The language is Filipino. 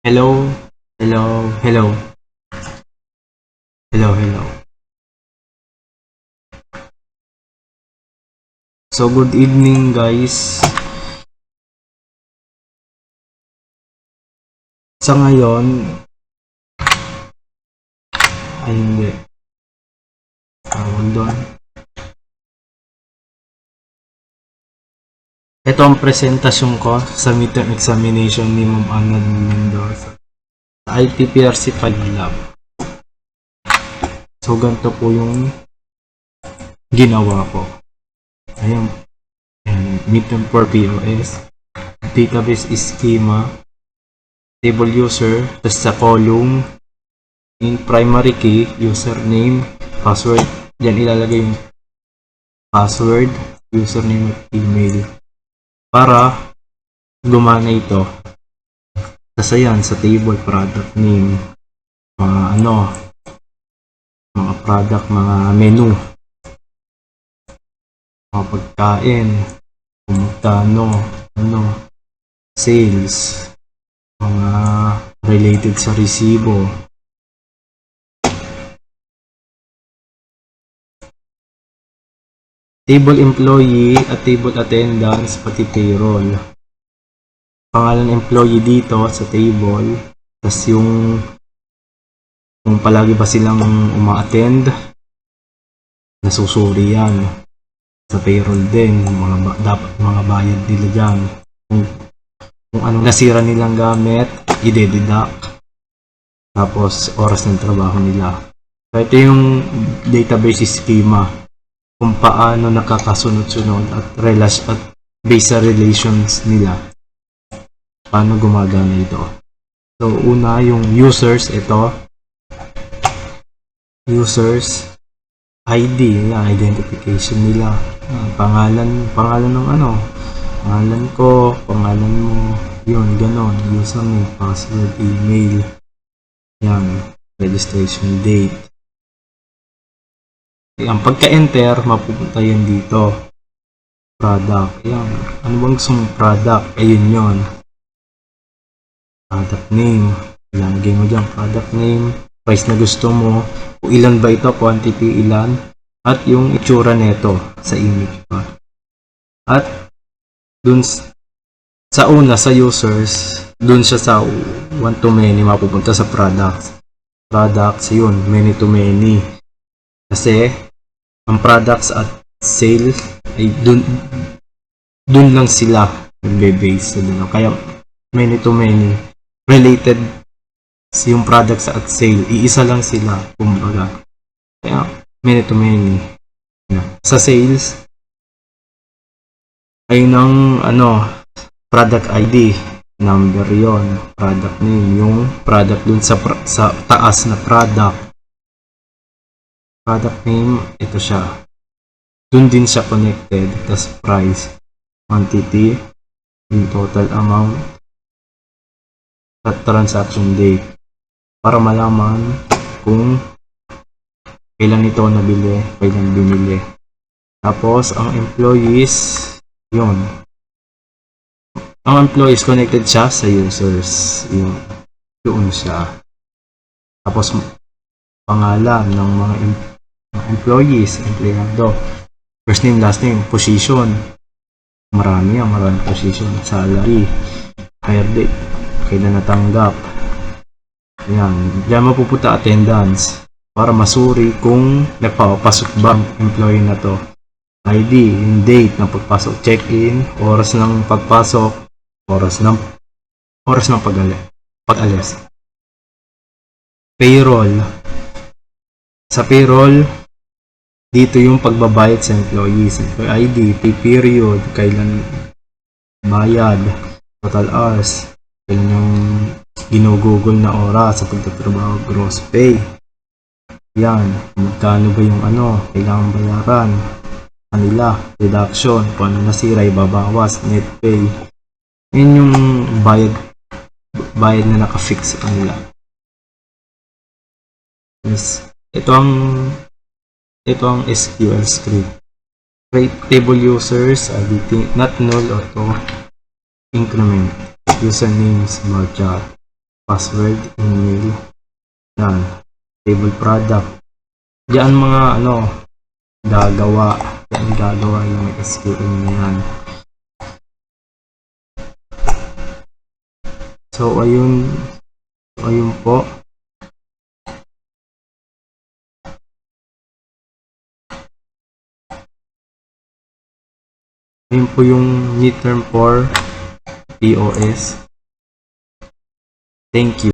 Hello, hello, hello, hello. So, good evening, guys. Sa ngayon, ay hindi. Tawag doon. Ito ang presentasyon ko sa midterm examination ni Ma'am Ana Mendoza sa ITPRC 5 Lab. So, ganito po yung ginawa ko. Ayan. Midterm for POS. Database schema. Table user. Tapos sa column. In primary key, username, password. Diyan ilalagay yung password, username at email. Para gumana ito. Tapos ayan, sa table, product name, mga product, mga menu, mga pagkain, kung magkano, sales, mga related sa resibo. Table employee at table attendance, pati payroll. Pangalan employee dito sa table, tapos yung kung palagi ba silang uma-attend, nasusuri yan. Sa payroll din, dapat mga bayad nila dyan. Kung anong nasira nilang gamit, i-deduct. Tapos, oras ng trabaho nila. So, ito yung database schema. Kung paano nakakasunod-sunod at based sa relations nila. Paano gumagana ito. So, una, yung users, ito. Users, ID, identification nila. Pangalan ng pangalan ko, pangalan mo, yun, ganon. Username, password, email. Yan, registration date. Ang pagka-enter, mapupunta yan dito. Product. Yan. Ano bang gusto mong product? Ayun yun. Product name. Ilagay mo dyan. Product name. Price na gusto mo. Kung ilan ba ito? Quantity ilan? At yung itsura neto sa image pa. At dun sa una, sa users, dun siya sa one to many, mapupunta sa products. Products, yun. Many to many. Kasi, ang products at sales ay dun lang sila nagbe-base sa dun. Kaya many to many related yung products at sale, iisa lang sila kumbaga. Kaya many to many. Sa sales ay ng product ID number yon, product name, yung product dun sa taas na product name, ito siya. Dun din siya connected. Tas price, quantity, yung total amount, at transaction date. Para malaman kung kailan ito nabili, kailan binili. Tapos, ang employees, yun. Ang employees connected siya sa users. Yun siya. Tapos, pangalan ng mga employees, empleyado. First name, last name, position. Maraming position. Salary, hire date, kailan natanggap. Ayan. Diyan mapupunta attendance para masuri kung nagpapasok ba ang employee na to. ID, yung date ng pagpasok, check-in, oras ng pagpasok, oras ng pag-alis. Payroll. Sa payroll, dito yung pagbabayad sa employees. ID, pay period, kailan bayad, total hours, kailan yung ginugugol na oras sa pagtatrabaho, gross pay. Yan, magkano ba yung kailangan bayaran kanila, deduction, kung ano nasira, ibabawas, net pay. Yun yung bayad na nakafix sa kanila. Yes. Ito ang SQL script. Create table users, not null, auto increment, username, smart chat, password, email, yan, table product. Diyan mga gagawa. Yan gagawa yung SQL na yan. So, ayun po. Ayun po yung new term for POS. Thank you.